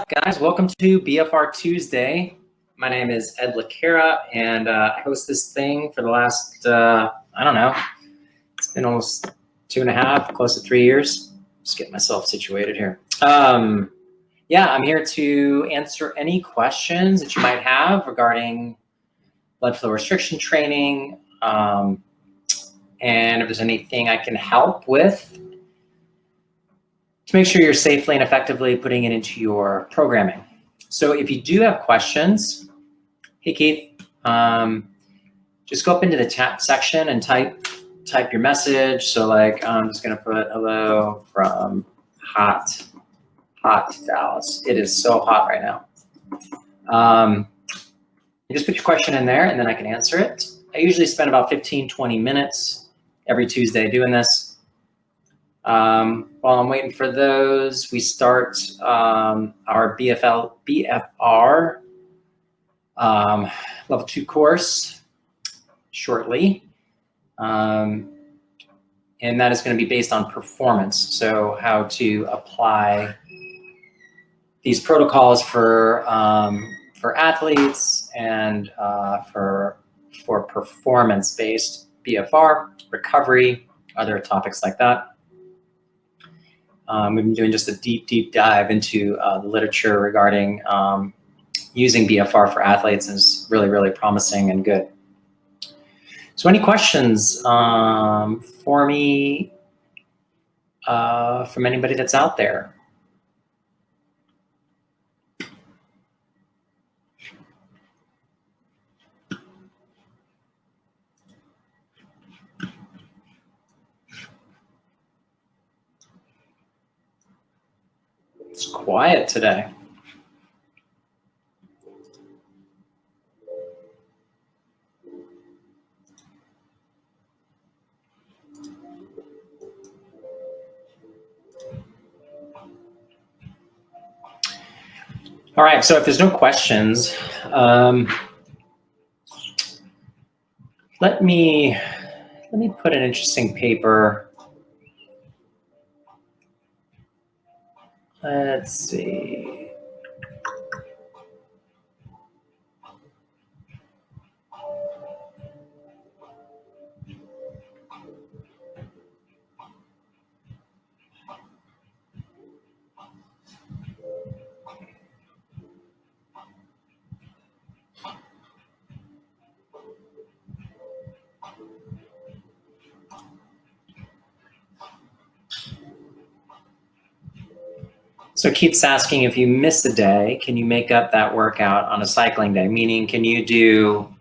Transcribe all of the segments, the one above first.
Guys, welcome to BFR Tuesday. My name is Ed Cara, and I host this thing for the last, I don't know, it's been almost 2.5, close to 3 years. Just getting myself situated here. Yeah, I'm here to answer any questions that you might have regarding blood flow restriction training, and if there's anything I can help with to make sure you're safely and effectively putting it into your programming. So if you do have questions, hey Keith, just go up into the chat section and type your message. So like, I'm just gonna put hello from hot Dallas. It is so hot right now. Just put your question in there and then I can answer it. I usually spend about 15-20 minutes every Tuesday doing this. While I'm waiting for those, we start our BFR level 2 course shortly. And that is going to be based on performance. So how to apply these protocols for athletes and for performance-based BFR, recovery, other topics like that. We've been doing just a deep dive into the literature regarding using BFR for athletes, and is really promising and good. So any questions for me from anybody that's out there? It's quiet today. All right, so if there's no questions, let me put an interesting paper. Let's see. So Keith's asking, if you miss a day, can you make up that workout on a cycling day? Meaning, can you do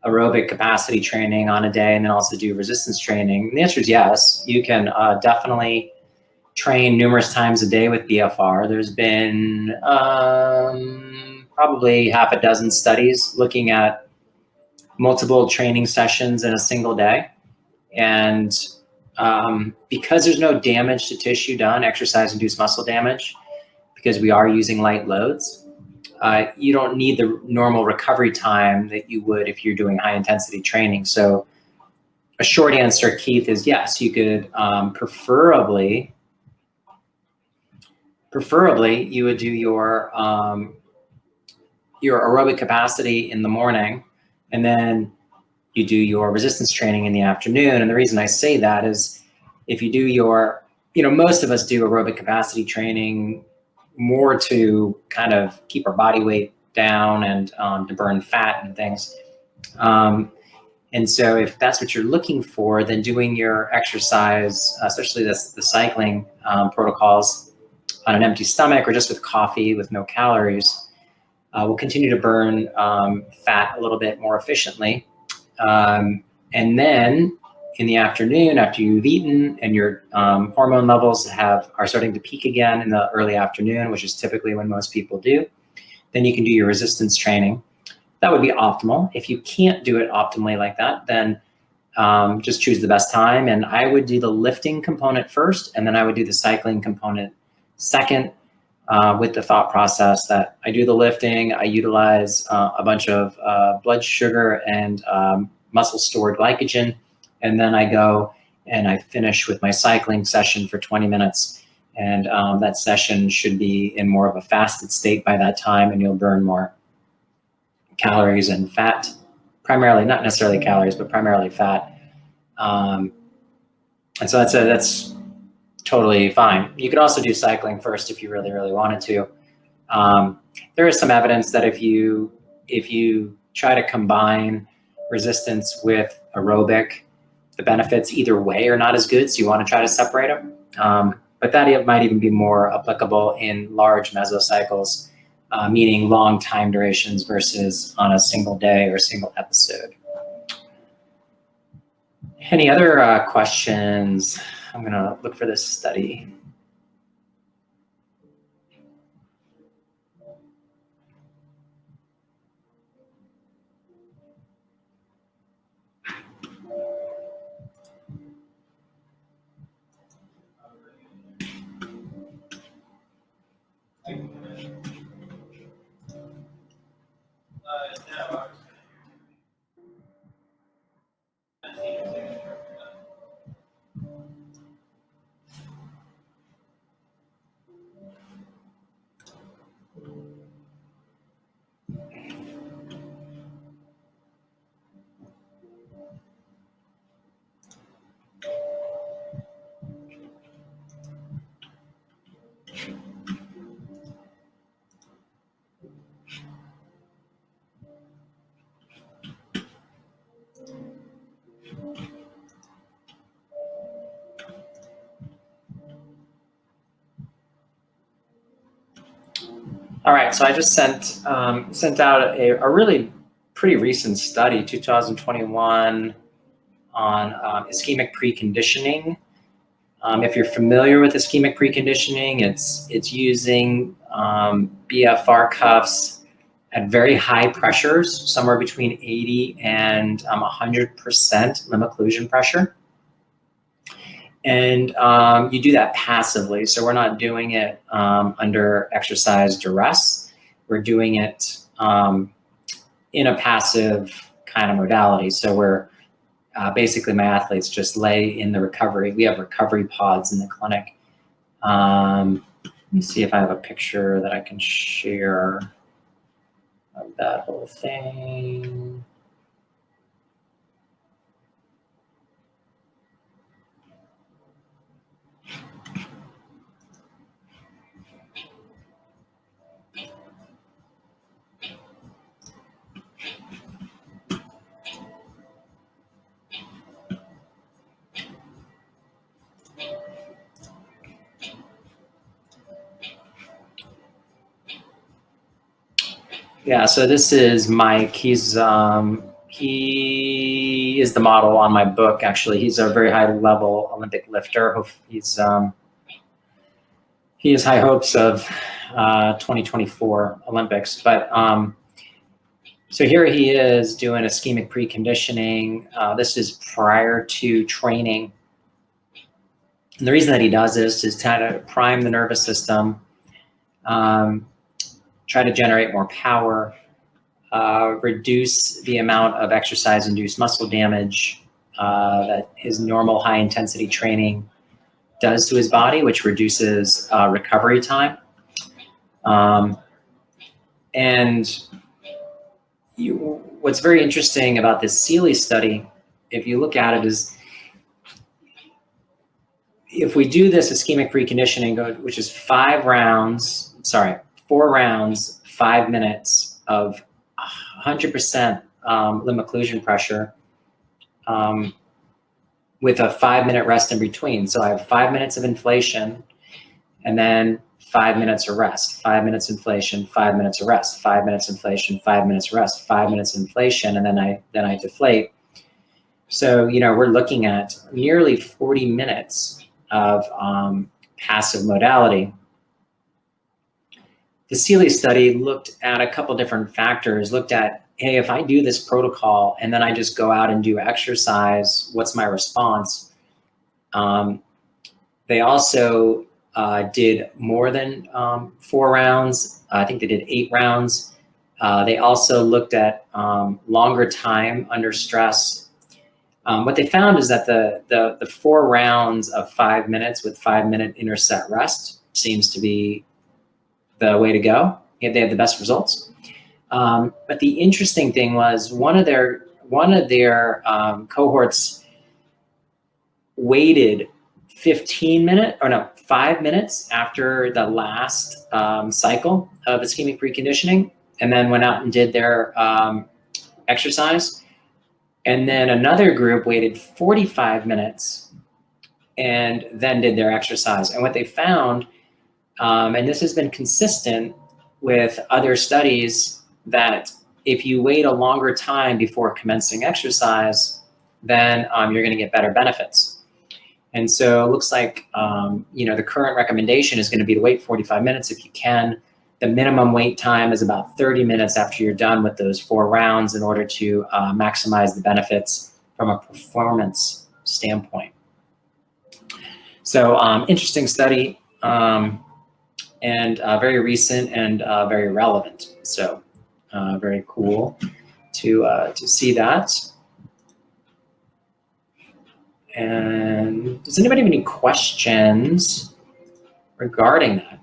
aerobic capacity training on a day and then also do resistance training? And the answer is yes. You can definitely train numerous times a day with BFR. There's been probably half a dozen studies looking at multiple training sessions in a single day. And because there's no damage to tissue done, exercise-induced muscle damage, because we are using light loads, you don't need the normal recovery time that you would if you're doing high-intensity training. So a short answer, Keith, is yes, you could preferably you would do your aerobic capacity in the morning, and then you do your resistance training in the afternoon. And the reason I say that is if you do your, most of us do aerobic capacity training more to kind of keep our body weight down and to burn fat and things. And so if that's what you're looking for, then doing your exercise, especially the cycling protocols on an empty stomach or just with coffee with no calories, will continue to burn fat a little bit more efficiently. And then in the afternoon, after you've eaten and your hormone levels are starting to peak again in the early afternoon, which is typically when most people do, then you can do your resistance training. That would be optimal. If you can't do it optimally like that, then just choose the best time. And I would do the lifting component first, and then I would do the cycling component second, with the thought process that I do the lifting, I utilize a bunch of blood sugar and muscle stored glycogen, and then I go and I finish with my cycling session for 20 minutes And that session should be in more of a fasted state by that time, and you'll burn more calories and fat, primarily, not necessarily calories, but primarily fat. And so that's totally fine. You could also do cycling first if you really, really wanted to. There is some evidence that if you try to combine resistance with aerobic, the benefits either way are not as good, so you want to try to separate them. But that might even be more applicable in large mesocycles, meaning long time durations versus on a single day or a single episode. Any other questions? I'm going to look for this study. All right, so I just sent out a really pretty recent study, 2021, on ischemic preconditioning. If you're familiar with ischemic preconditioning, it's using BFR cuffs at very high pressures, somewhere between 80 and 100% limb occlusion pressure. And you do that passively, so we're not doing it under exercise duress. We're doing it in a passive kind of modality. So we're basically, my athletes just lay in the recovery. We have recovery pods in the clinic. Let me see if I have a picture that I can share of that whole thing. Yeah, so this is Mike. He is the model on my book. Actually, he's a very high level Olympic lifter. He has high hopes of 2024 Olympics. But so here he is doing ischemic preconditioning. This is prior to training. And the reason that he does this is to kind of prime the nervous system, try to generate more power, reduce the amount of exercise-induced muscle damage that his normal high-intensity training does to his body, which reduces recovery time. What's very interesting about this Seeley study, if you look at it, is if we do this ischemic preconditioning, which is 4 rounds, 5 minutes of 100% limb occlusion pressure with a 5-minute rest in between. So I have 5 minutes of inflation and then 5 minutes of rest, 5 minutes inflation, 5 minutes of rest, 5 minutes inflation, 5 minutes rest, 5 minutes inflation, and then I deflate. So, we're looking at nearly 40 minutes of passive modality. The Seeley study looked at a couple different factors, looked at, hey, if I do this protocol and then I just go out and do exercise, what's my response? They also did more than 4 rounds. I think they did 8 rounds. They also looked at longer time under stress. What they found is that the 4 rounds of 5 minutes with 5-minute interset rest seems to be the way to go. They had the best results. But the interesting thing was one of their cohorts waited 5 minutes after the last cycle of ischemic preconditioning, and then went out and did their exercise. And then another group waited 45 minutes and then did their exercise. And what they found, and this has been consistent with other studies, that if you wait a longer time before commencing exercise, then you're going to get better benefits. And so it looks like the current recommendation is going to be to wait 45 minutes if you can. The minimum wait time is about 30 minutes after you're done with those 4 rounds in order to maximize the benefits from a performance standpoint. So interesting study, and very recent and very relevant. So very cool to see that. And does anybody have any questions regarding that?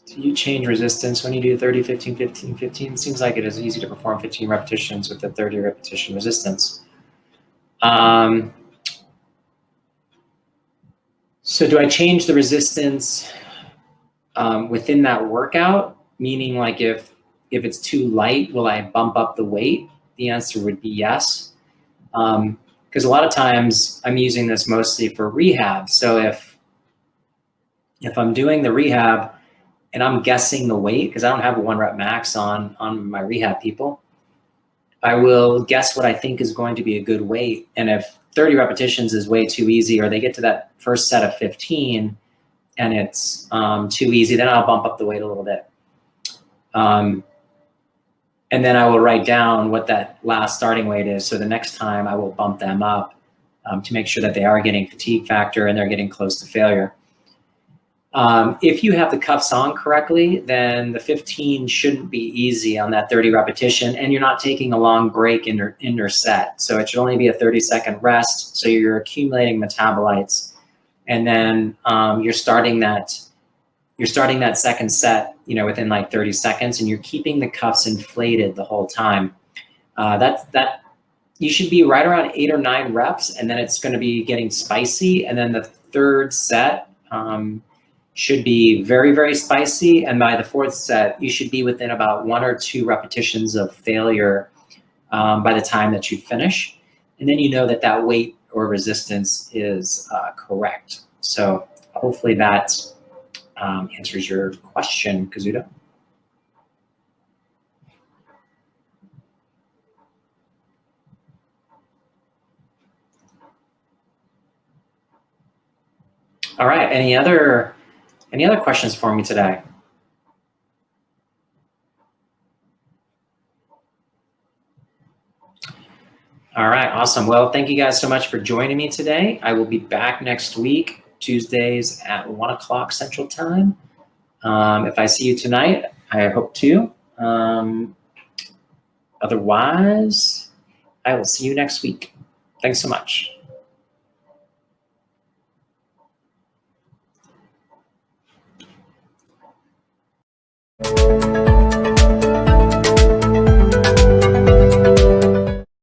Do you change resistance when you do 30, 15, 15, 15? It seems like it is easy to perform 15 repetitions with the 30 repetition resistance. So do I change the resistance within that workout? Meaning, like, if it's too light, will I bump up the weight? The answer would be yes. Because a lot of times I'm using this mostly for rehab. So if I'm doing the rehab and I'm guessing the weight, because I don't have a 1 rep max on my rehab people, I will guess what I think is going to be a good weight. And if 30 repetitions is way too easy, or they get to that first set of 15 and it's too easy, then I'll bump up the weight a little bit. And then I will write down what that last starting weight is. So the next time I will bump them up to make sure that they are getting fatigue factor and they're getting close to failure. If you have the cuffs on correctly, then the 15 shouldn't be easy on that 30 repetition, and you're not taking a long break in your set. So it should only be a 30-second rest. So you're accumulating metabolites, and then you're starting that second set, within like 30 seconds, and you're keeping the cuffs inflated the whole time. That you should be right around 8 or 9 reps, and then it's going to be getting spicy, and then the third set should be very, very spicy, and by the 4th set, you should be within about 1 or 2 repetitions of failure by the time that you finish, and then you know that weight or resistance is correct. So hopefully that answers your question, Kazuda. All right, any other questions for me today? All right, awesome. Well, thank you guys so much for joining me today. I will be back next week, Tuesdays at 1 o'clock Central Time. If I see you tonight, I hope to. Otherwise, I will see you next week. Thanks so much.